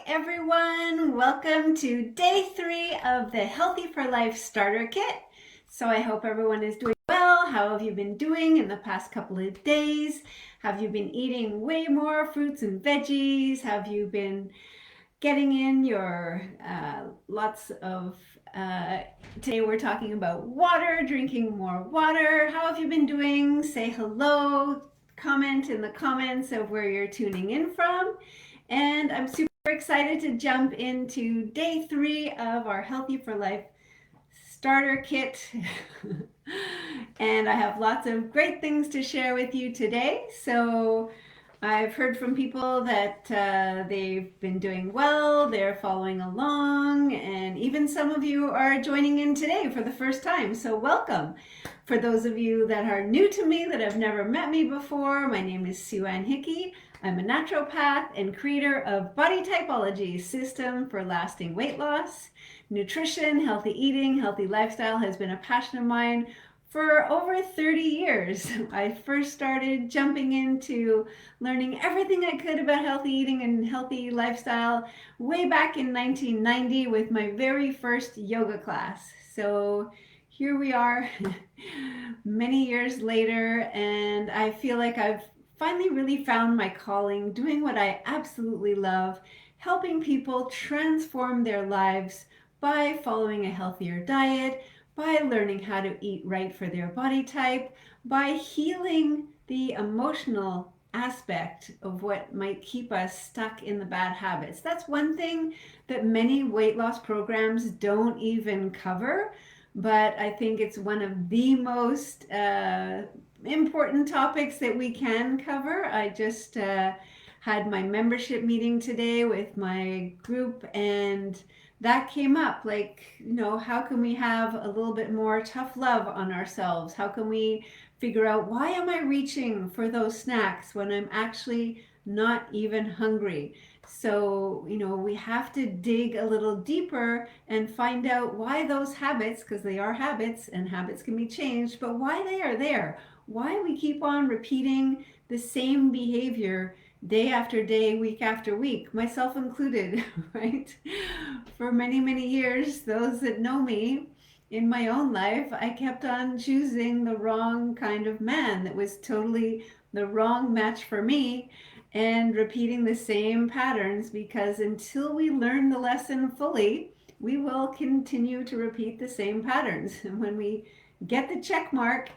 everyone. Welcome to day 3 of the Healthy for Life Starter Kit. So I hope everyone is doing well. How have you been doing in the past couple of days? Have you been eating way more fruits and veggies? Have you been getting in your lots of today we're talking about water, drinking more water. How have you been doing? Say hello, comment in the comments of where you're tuning in from. And I'm super excited to jump into day 3 of our Healthy for Life starter kit. And I have lots of great things to share with you today. So I've heard from people that they've been doing well, they're following along, and even some of you are joining in today for the first time. So welcome. For those of you that are new to me, that have never met me before, my name is Sue-Ann Hickey. I'm a naturopath and creator of Body Typology System for Lasting Weight Loss. Nutrition, healthy eating, healthy lifestyle has been a passion of mine for over 30 years. I first started jumping into learning everything I could about healthy eating and healthy lifestyle way back in 1990 with my very first yoga class. So here we are many years later, and I feel like I've finally really found my calling, doing what I absolutely love, helping people transform their lives by following a healthier diet, by learning how to eat right for their body type, by healing the emotional aspect of what might keep us stuck in the bad habits. That's one thing that many weight loss programs don't even cover, but I think it's one of the most important topics that we can cover. I just had my membership meeting today with my group, and that came up, like, how can we have a little bit more tough love on ourselves? How can we figure out, why am I reaching for those snacks when I'm actually not even hungry? So, we have to dig a little deeper and find out why those habits, because they are habits and habits can be changed, but why they are there. Why we keep on repeating the same behavior day after day, week after week, myself included, right? For many, many years, those that know me in my own life, I kept on choosing the wrong kind of man that was totally the wrong match for me, and repeating the same patterns, because until we learn the lesson fully, we will continue to repeat the same patterns. And when we get the check mark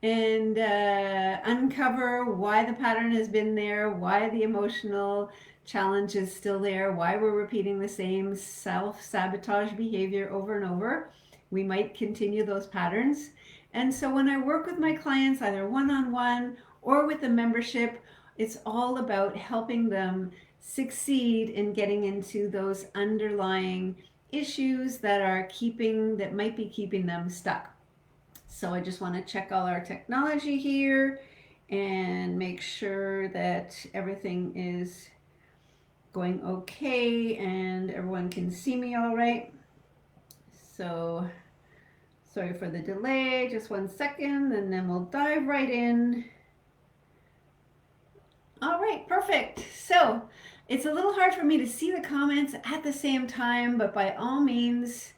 and uncover why the pattern has been there, why the emotional challenge is still there, why we're repeating the same self-sabotage behavior over and over, we might continue those patterns. And so when I work with my clients, either one-on-one or with a membership, it's all about helping them succeed in getting into those underlying issues that might be keeping them stuck. So I just want to check all our technology here and make sure that everything is going okay and everyone can see me all right. So sorry for the delay, just 1 second, and then we'll dive right in. All right, perfect. So it's a little hard for me to see the comments at the same time, but by all means,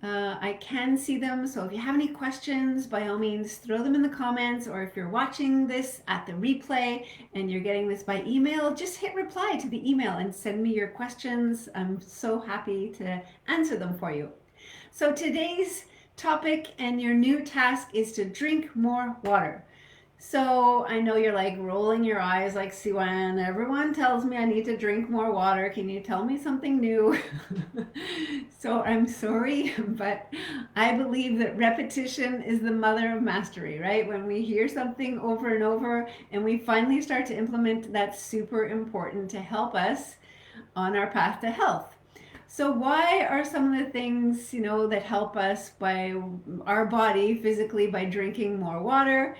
I can see them. So if you have any questions, by all means, throw them in the comments, or if you're watching this at the replay and you're getting this by email, just hit reply to the email and send me your questions. I'm so happy to answer them for you. So today's topic and your new task is to drink more water. So I know you're like rolling your eyes like, Sue-Ann, everyone tells me I need to drink more water. Can you tell me something new? So I'm sorry, but I believe that repetition is the mother of mastery, right? When we hear something over and over and we finally start to implement, that's super important to help us on our path to health. So why are some of the things, that help us by our body physically by drinking more water,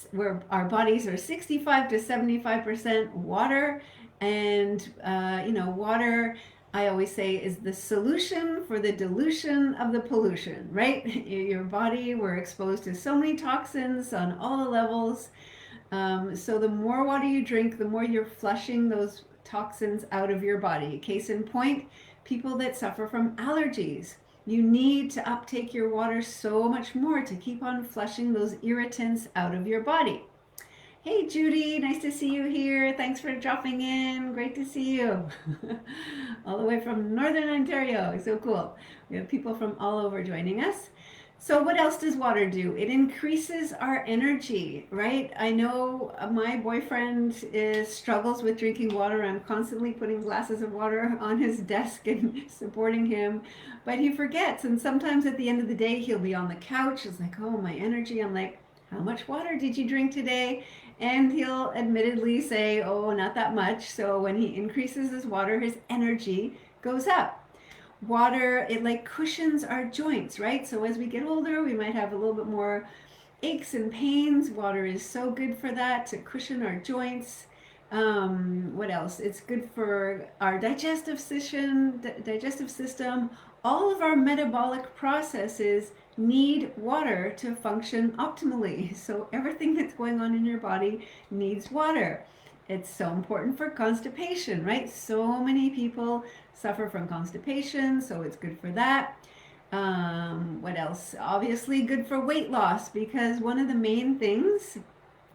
where our bodies are 65 to 75% water, and, water, I always say, is the solution for the dilution of the pollution, right? Your body, we're exposed to so many toxins on all the levels. So the more water you drink, the more you're flushing those toxins out of your body. Case in point, people that suffer from allergies. You need to uptake your water so much more to keep on flushing those irritants out of your body. Hey Judy, nice to see you here. Thanks for dropping in. Great to see you. All the way from Northern Ontario. So cool. We have people from all over joining us. So what else does water do? It increases our energy, right? I know my boyfriend struggles with drinking water. I'm constantly putting glasses of water on his desk and supporting him, but he forgets. And sometimes at the end of the day, he'll be on the couch. It's like, oh, my energy. I'm like, how much water did you drink today? And he'll admittedly say, oh, not that much. So when he increases his water, his energy goes up. Water, it like cushions our joints, right? So as we get older, we might have a little bit more aches and pains. Water is so good for that, to cushion our joints. What else? It's good for our digestive system. All of our metabolic processes need water to function optimally. So everything that's going on in your body needs water. It's so important for constipation, right? So many people suffer from constipation, so it's good for that. What else? Obviously good for weight loss, because one of the main things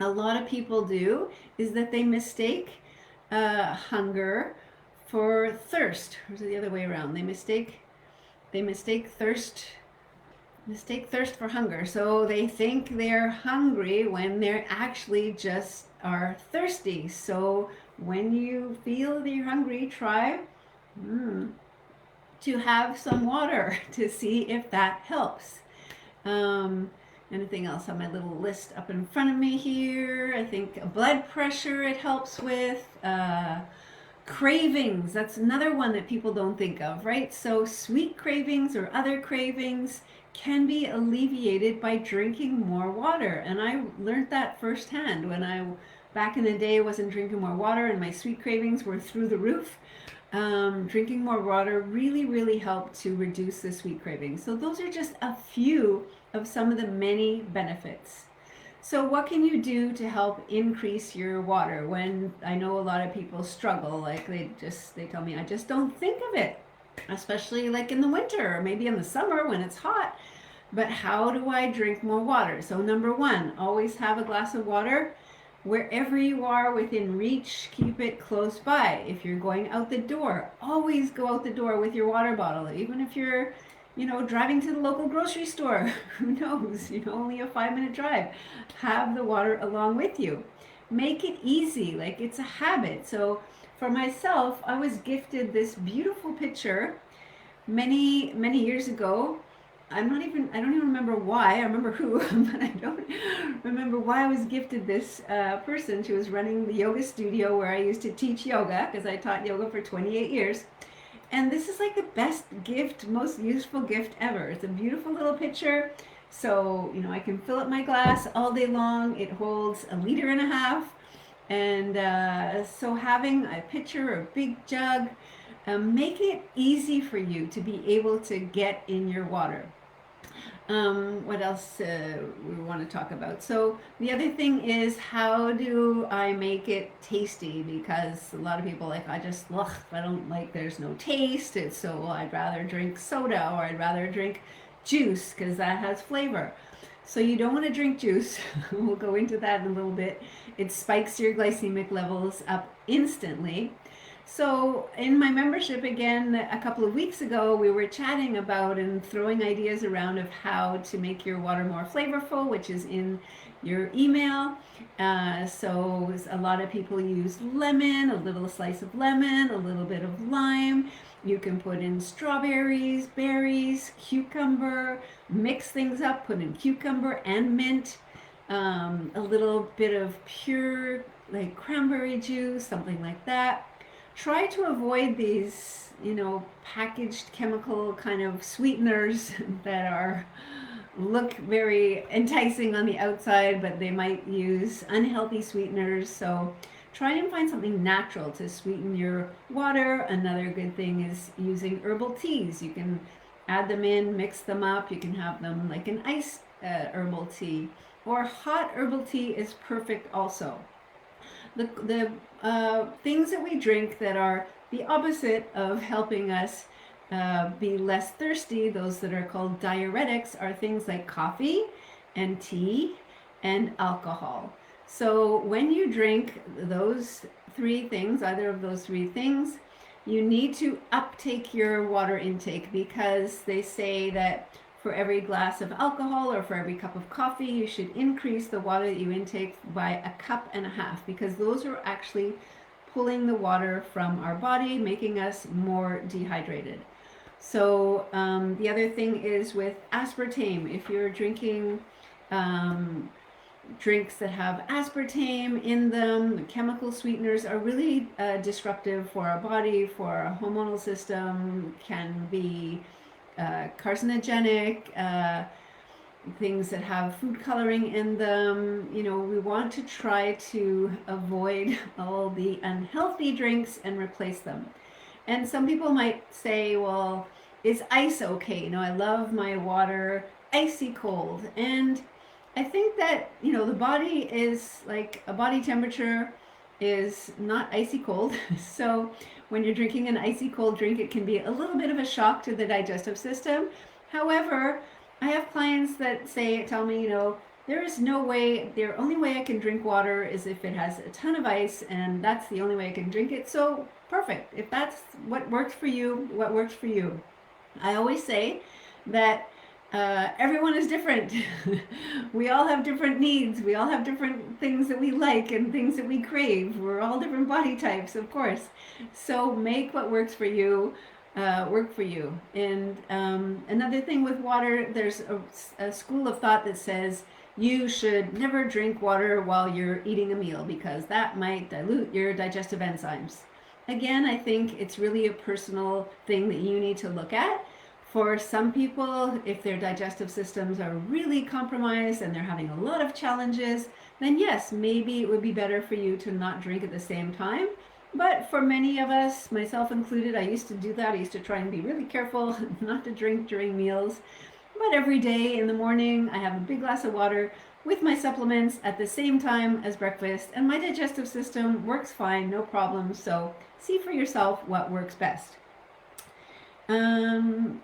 a lot of people do is that they mistake hunger for thirst. Or is it the other way around? They mistake thirst for hunger. So they think they're hungry when they're actually just are thirsty. So when you feel that you're hungry, try to have some water to see if that helps. Anything else on my little list up in front of me here? I think blood pressure it helps with. Cravings, that's another one that people don't think of, right? So sweet cravings or other cravings can be alleviated by drinking more water. And I learned that firsthand when I, back in the day, wasn't drinking more water and my sweet cravings were through the roof. Drinking more water really, really helped to reduce the sweet cravings. So those are just a few of some of the many benefits. So what can you do to help increase your water when I know a lot of people struggle? Like they tell me, I just don't think of it, especially like in the winter or maybe in the summer when it's hot. But how do I drink more water? So number one, always have a glass of water. Wherever you are within reach, keep it close by. If you're going out the door, always go out the door with your water bottle. Even if you're, driving to the local grocery store, who knows, only a 5-minute drive. Have the water along with you. Make it easy, like it's a habit. So for myself, I was gifted this beautiful picture many, many years ago. I don't even remember why. I remember who, but I don't remember why I was gifted this person. She was running the yoga studio where I used to teach yoga, because I taught yoga for 28 years. And this is like the best gift, most useful gift ever. It's a beautiful little picture. So, I can fill up my glass all day long. It holds 1.5 liters. And so having a pitcher or a big jug, make it easy for you to be able to get in your water. What else we want to talk about? So the other thing is, how do I make it tasty? Because a lot of people I don't like, there's no taste. It's so, I'd rather drink soda or I'd rather drink juice because that has flavor. So you don't want to drink juice. We'll go into that in a little bit. It spikes your glycemic levels up instantly. So in my membership, again, a couple of weeks ago, we were chatting about and throwing ideas around of how to make your water more flavorful, which is in your email. So a lot of people use lemon, a little slice of lemon, a little bit of lime. You can put in strawberries, berries, cucumber, mix things up, put in cucumber and mint, a little bit of pure like cranberry juice, something like that. Try to avoid these, packaged chemical kind of sweeteners that look very enticing on the outside, but they might use unhealthy sweeteners. So try and find something natural to sweeten your water. Another good thing is using herbal teas. You can add them in, mix them up. You can have them like an iced herbal tea, or hot herbal tea is perfect also. the things that we drink that are the opposite of helping us be less thirsty, those that are called diuretics, are things like coffee and tea and alcohol. So when you drink those three things, either of those three things, you need to uptake your water intake, because they say that for every glass of alcohol or for every cup of coffee, you should increase the water that you intake by 1.5 cups, because those are actually pulling the water from our body, making us more dehydrated. So the other thing is with aspartame. If you're drinking drinks that have aspartame in them, chemical sweeteners are really disruptive for our body, for our hormonal system, can be carcinogenic, things that have food coloring in them. You know, we want to try to avoid all the unhealthy drinks and replace them. And some people might say, well, is ice okay? You know, I love my water icy cold. And I think that, you know, the body is like a body temperature is not icy cold. So when you're drinking an icy cold drink, it can be a little bit of a shock to the digestive system. However, I have clients that tell me, you know, there is no way, the only way I can drink water is if it has a ton of ice, and that's the only way I can drink it. So perfect. If that's what works for you, what works for you. I always say that everyone is different. We all have different needs. We all have different things that we like and things that we crave. We're all different body types, of course. So make what works for you work for you. And another thing with water, there's a school of thought that says you should never drink water while you're eating a meal, because that might dilute your digestive enzymes. Again, I think it's really a personal thing that you need to look at. For some people, if their digestive systems are really compromised and they're having a lot of challenges, then yes, maybe it would be better for you to not drink at the same time. But for many of us, myself included, I used to do that. I used to try and be really careful not to drink during meals. But every day in the morning, I have a big glass of water with my supplements at the same time as breakfast, and my digestive system works fine, no problem. So see for yourself what works best.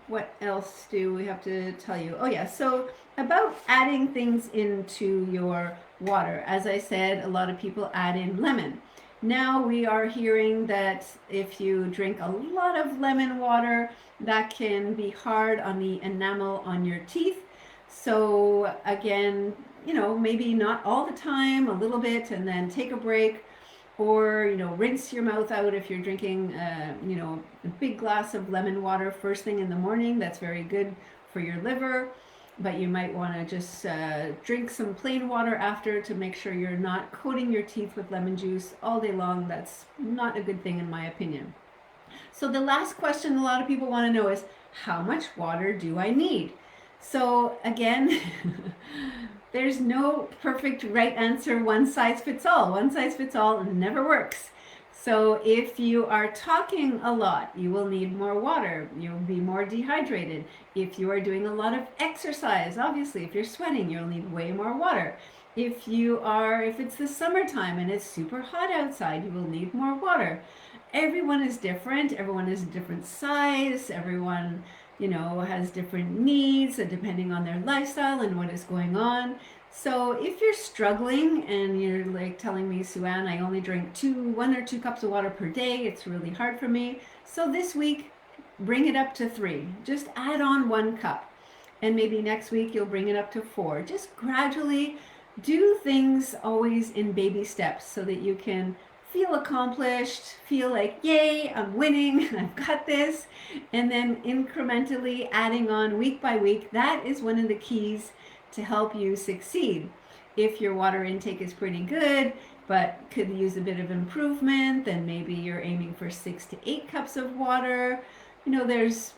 What else do we have to tell you? Oh yeah, so about adding things into your water. As I said, a lot of people add in lemon. Now we are hearing that if you drink a lot of lemon water, that can be hard on the enamel on your teeth. So again, you know, maybe not all the time, a little bit, and then take a break. Or, you know, rinse your mouth out if you're drinking, you know, a big glass of lemon water first thing in the morning. That's very good for your liver. But you might want to just drink some plain water after to make sure you're not coating your teeth with lemon juice all day long. That's not a good thing in my opinion. So the last question a lot of people want to know is, how much water do I need? So again, there's no perfect right answer, one size fits all. One size fits all never works. So if you are talking a lot, you will need more water. You'll be more dehydrated. If you are doing a lot of exercise, obviously, if you're sweating, you'll need way more water. If it's the summertime and it's super hot outside, you will need more water. Everyone is different. Everyone is a different size. Everyone, you know, has different needs depending on their lifestyle and what is going on. So if you're struggling and you're like telling me, Sue-Ann, I only drink 1 or 2 cups of water per day, it's really hard for me. So this week, bring it up to 3. Just add on 1 cup. And maybe next week you'll bring it up to 4. Just gradually do things always in baby steps so that you can feel accomplished, feel like, yay, I'm winning, I've got this. And then incrementally adding on week by week, that is one of the keys to help you succeed. If your water intake is pretty good, but could use a bit of improvement, then maybe you're aiming for 6 to 8 cups of water. You know, there's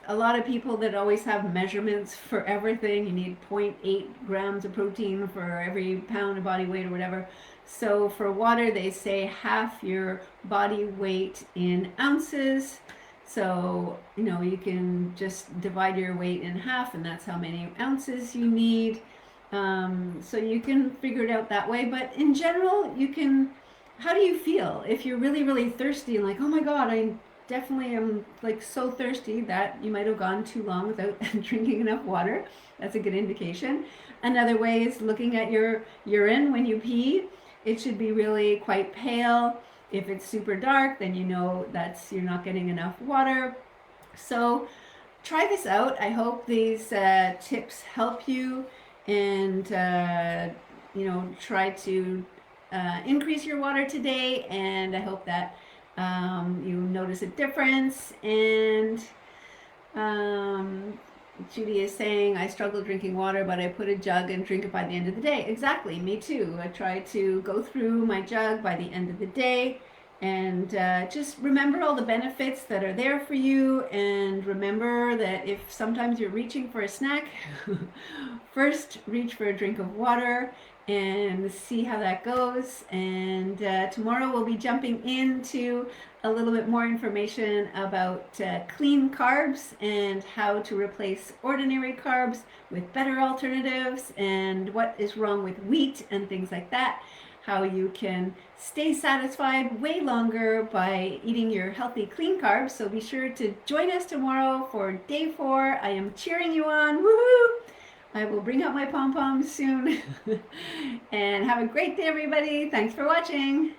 a lot of people that always have measurements for everything. You need 0.8 grams of protein for every pound of body weight or whatever. So for water, they say half your body weight in ounces. So, you know, you can just divide your weight in half, and that's how many ounces you need. So you can figure it out that way. But in general, you can how do you feel if you're really, really thirsty and like, oh my God, I definitely am like so thirsty that you might have gone too long without drinking enough water. That's a good indication. Another way is looking at your urine when you pee. It should be really quite pale. If it's super dark, then you know that's you're not getting enough water. So try this out. I hope these tips help you, and try to increase your water today. And I hope that you notice a difference. And Judy is saying, I struggle drinking water, but I put a jug and drink it by the end of the day. Exactly, me too. I try to go through my jug by the end of the day. And just remember all the benefits that are there for you. And remember that if sometimes you're reaching for a snack, first reach for a drink of water and see how that goes. And tomorrow we'll be jumping into a little bit more information about clean carbs and how to replace ordinary carbs with better alternatives, and what is wrong with wheat and things like that. How you can stay satisfied way longer by eating your healthy clean carbs. So be sure to join us tomorrow for day 4. I am cheering you on. Woohoo! I will bring out my pom-poms soon. And have a great day, everybody. Thanks for watching.